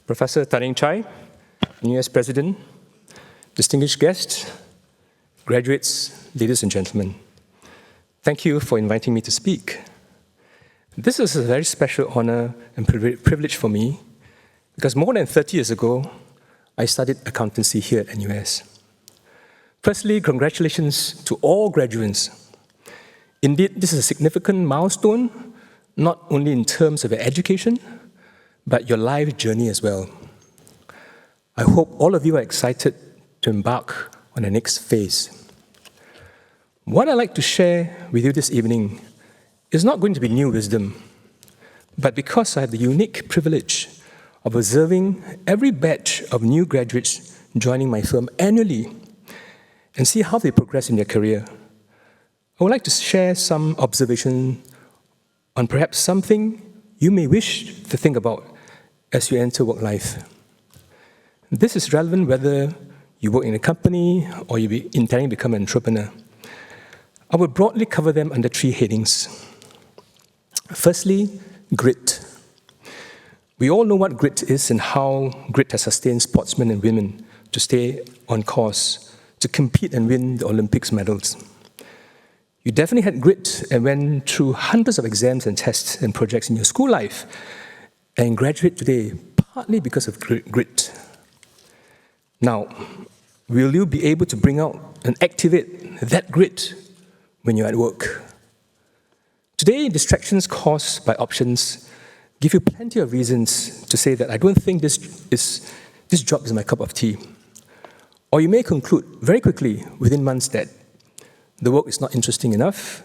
Professor Taring Chai, US President, distinguished guests, graduates, ladies and gentlemen, thank you for inviting me to speak. This is a very special honor and privilege for me because more than 30 years ago, I studied accountancy here at NUS. Firstly, congratulations to all graduates. Indeed, this is a significant milestone, not only in terms of your education, but your life journey as well. I hope all of you are excited to embark on the next phase. What I'd like to share with you this evening is not going to be new wisdom, but because I have the unique privilege of observing every batch of new graduates joining my firm annually and see how they progress in their career, I would like to share some observation on perhaps something you may wish to think about as you enter work life. This is relevant whether you work in a company or you intending to become an entrepreneur. I will broadly cover them under three headings. Firstly, grit. We all know what grit is and how grit has sustained sportsmen and women to stay on course, to compete and win the Olympics medals. You definitely had grit and went through hundreds of exams and tests and projects in your school life and graduate today partly because of grit. Now, will you be able to bring out and activate that grit when you're at work? Today, distractions caused by options give you plenty of reasons to say that I don't think this job is my cup of tea. Or you may conclude very quickly within months that the work is not interesting enough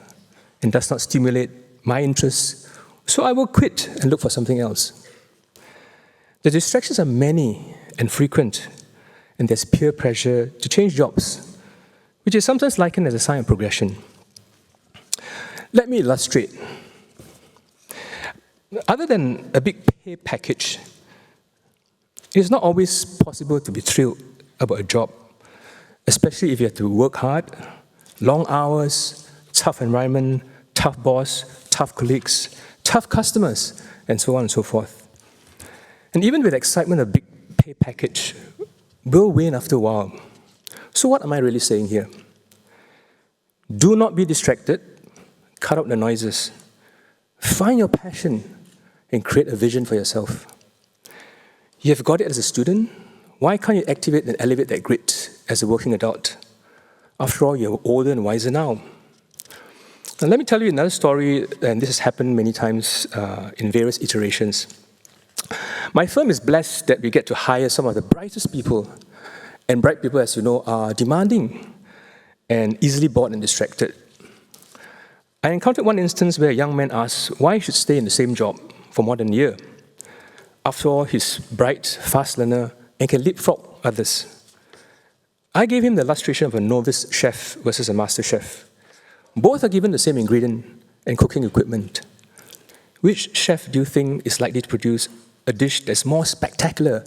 and does not stimulate my interests, so I will quit and look for something else. The distractions are many and frequent, and there's peer pressure to change jobs, which is sometimes likened as a sign of progression. Let me illustrate. Other than a big pay package, it's not always possible to be thrilled about a job, especially if you have to work hard, long hours, tough environment, tough boss, tough colleagues, tough customers, and so on and so forth. And even with excitement, a big pay package will wane after a while. So what am I really saying here? Do not be distracted. Cut out the noises. Find your passion and create a vision for yourself. You have got it as a student. Why can't you activate and elevate that grit as a working adult? After all, you're older and wiser now. Now, let me tell you another story, and this has happened many times in various iterations. My firm is blessed that we get to hire some of the brightest people, and bright people, as you know, are demanding and easily bored and distracted. I encountered one instance where a young man asked why he should stay in the same job for more than a year. After all, he's bright, fast learner, and can leapfrog others. I gave him the illustration of a novice chef versus a master chef. Both are given the same ingredient and cooking equipment. Which chef do you think is likely to produce a dish that's more spectacular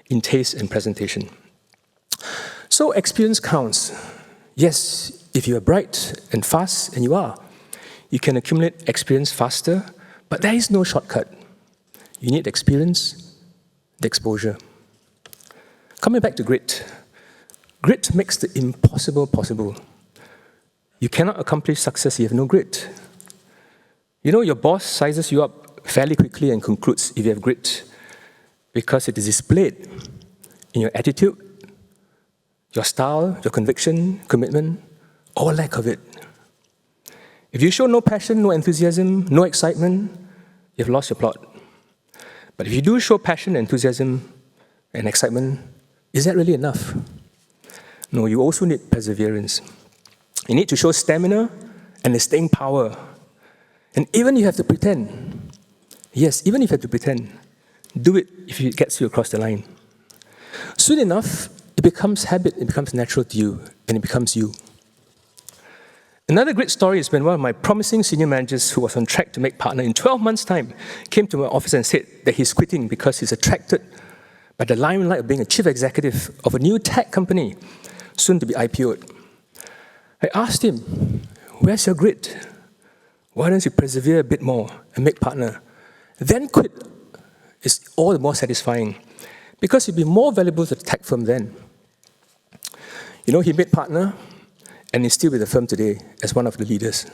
in taste and presentation? So experience counts. Yes, if you are bright and fast, and you are, you can accumulate experience faster, but there is no shortcut. You need experience, the exposure. Coming back to grit. Grit makes the impossible possible. You cannot accomplish success if you have no grit. You know, your boss sizes you up fairly quickly and concludes if you have grit because it is displayed in your attitude, your style, your conviction, commitment, or lack of it. If you show no passion, no enthusiasm, no excitement, you've lost your plot. But if you do show passion, enthusiasm, and excitement, is that really enough? No, you also need perseverance. You need to show stamina and the staying power. And even if you have to pretend, yes, even if you have to pretend, do it if it gets you across the line. Soon enough, it becomes habit, it becomes natural to you, and it becomes you. Another great story is when one of my promising senior managers who was on track to make partner in 12 months' time came to my office and said that he's quitting because he's attracted by the limelight of being a chief executive of a new tech company soon to be IPO'd. I asked him, where's your grit? Why don't you persevere a bit more and make partner? Then quit is all the more satisfying because he'd be more valuable to the tech firm then. You know, he made partner, and he's still with the firm today as one of the leaders.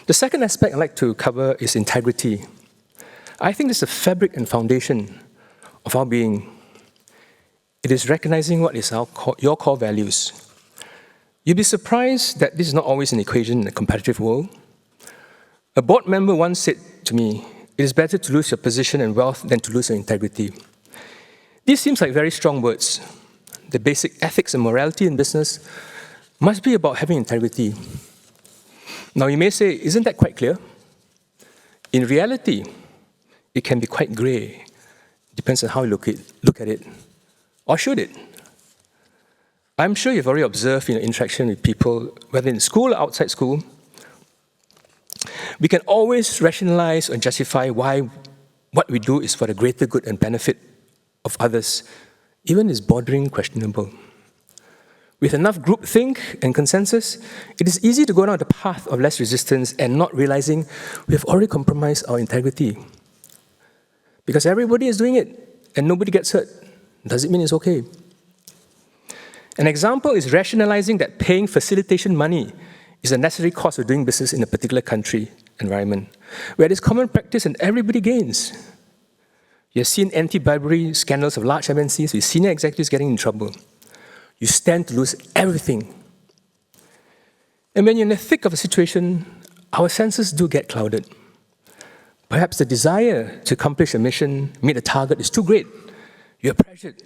The second aspect I'd like to cover is integrity. I think this is the fabric and foundation of our being. It is recognizing what is your core values. You'll be surprised that this is not always an equation in a competitive world. A board member once said to me, "It is better to lose your position and wealth than to lose your integrity." These seems like very strong words. The basic ethics and morality in business must be about having integrity. Now you may say, isn't that quite clear? In reality, it can be quite grey. Depends on how you look at it. Or should it? I'm sure you've already observed in your interaction with people, whether in school or outside school, we can always rationalize or justify why what we do is for the greater good and benefit of others, even is bordering questionable. With enough groupthink and consensus, it is easy to go down the path of less resistance and not realizing we have already compromised our integrity. Because everybody is doing it and nobody gets hurt. Does it mean it's okay? An example is rationalizing that paying facilitation money is a necessary cost of doing business in a particular country environment, where it is common practice and everybody gains. You have seen anti-bribery scandals of large MNCs with senior executives getting in trouble. You stand to lose everything. And when you're in the thick of a situation, our senses do get clouded. Perhaps the desire to accomplish a mission, meet a target is too great. You're pressured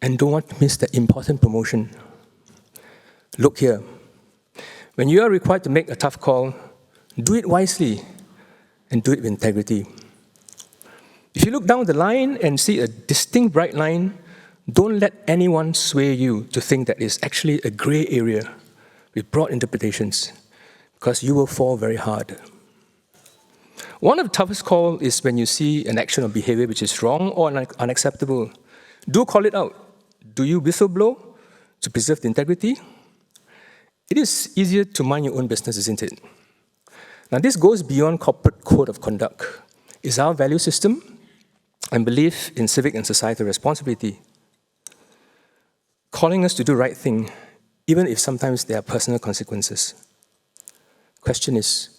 and don't want to miss that important promotion. Look here. When you are required to make a tough call, do it wisely and do it with integrity. If you look down the line and see a distinct bright line, don't let anyone sway you to think that it's actually a grey area with broad interpretations, because you will fall very hard. One of the toughest calls is when you see an action or behavior which is wrong or unacceptable. Do call it out. Do you whistleblow to preserve the integrity? It is easier to mind your own business, isn't it? Now, this goes beyond corporate code of conduct. It's our value system and belief in civic and societal responsibility, calling us to do the right thing, even if sometimes there are personal consequences. Question is,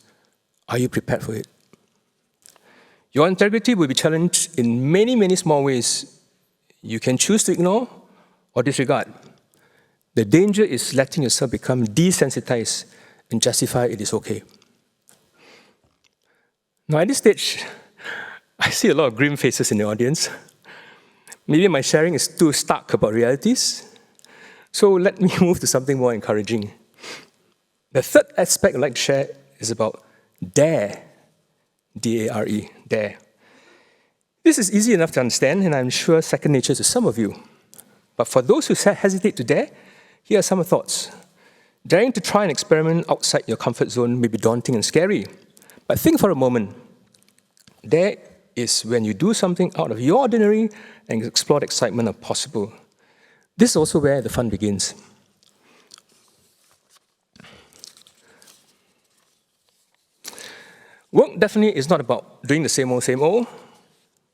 are you prepared for it? Your integrity will be challenged in many, many small ways. You can choose to ignore or disregard. The danger is letting yourself become desensitized and justify it is okay. Now, at this stage, I see a lot of grim faces in the audience. Maybe my sharing is too stark about realities. So let me move to something more encouraging. The third aspect I'd like to share is about dare. D-A-R-E, dare. This is easy enough to understand, and I'm sure second nature to some of you. But for those who hesitate to dare, here are some thoughts. Daring to try an experiment outside your comfort zone may be daunting and scary. But think for a moment. Dare is when you do something out of your ordinary and explore the excitement of possible. This is also where the fun begins. Work definitely is not about doing the same old.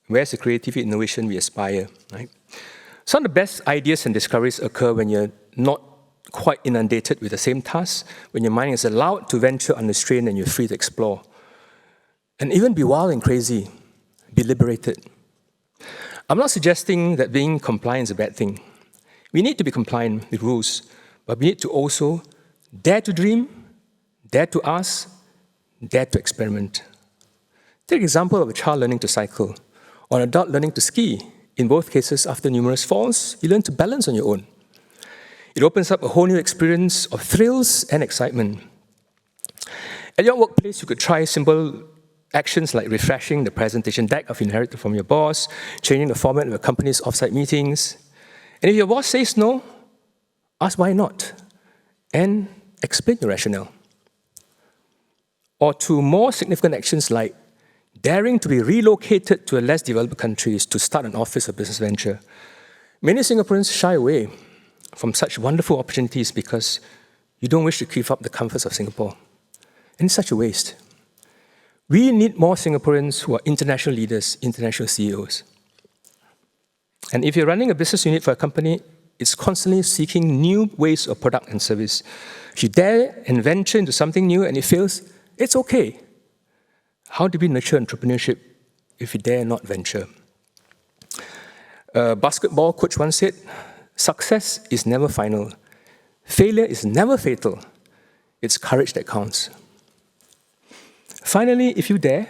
Where's the creativity, innovation we aspire, right? Some of the best ideas and discoveries occur when you're not quite inundated with the same task, when your mind is allowed to venture unrestrained and you're free to explore. And even be wild and crazy, be liberated. I'm not suggesting that being compliant is a bad thing. We need to be compliant with rules, but we need to also dare to dream, dare to ask, dare to experiment. Take an example of a child learning to cycle, or an adult learning to ski. In both cases, after numerous falls, you learn to balance on your own. It opens up a whole new experience of thrills and excitement. At your workplace, you could try simple actions like refreshing the presentation deck of inherited from your boss, changing the format of your company's offsite meetings. And if your boss says no, ask why not, and explain your rationale. Or to more significant actions like daring to be relocated to a less developed countries to start an office or business venture. Many Singaporeans shy away from such wonderful opportunities because you don't wish to give up the comforts of Singapore. And it's such a waste. We need more Singaporeans who are international leaders, international CEOs. And if you're running a business unit for a company, it's constantly seeking new ways of product and service. If you dare and venture into something new and it fails, it's okay. How do we nurture entrepreneurship if we dare not venture? A basketball coach once said, "Success is never final. Failure is never fatal. It's courage that counts." Finally, if you dare,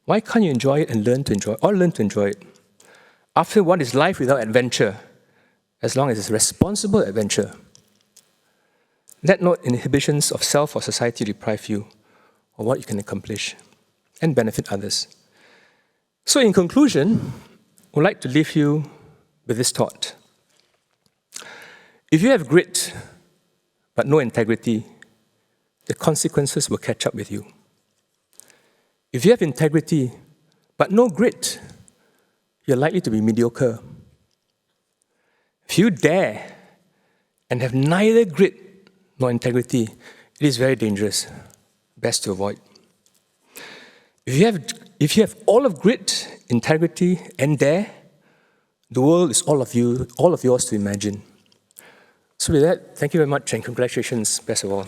why can't you enjoy it and learn to enjoy it? After what is life without adventure, as long as it's responsible adventure? Let no inhibitions of self or society deprive you of what you can accomplish and benefit others. So in conclusion, I would like to leave you with this thought. If you have grit but no integrity, the consequences will catch up with you. If you have integrity but no grit, you're likely to be mediocre. If you dare and have neither grit nor integrity, it is very dangerous. Best to avoid. If you have all of grit, integrity, and dare, the world is all of yours to imagine. So with that, thank you very much and congratulations, best of all.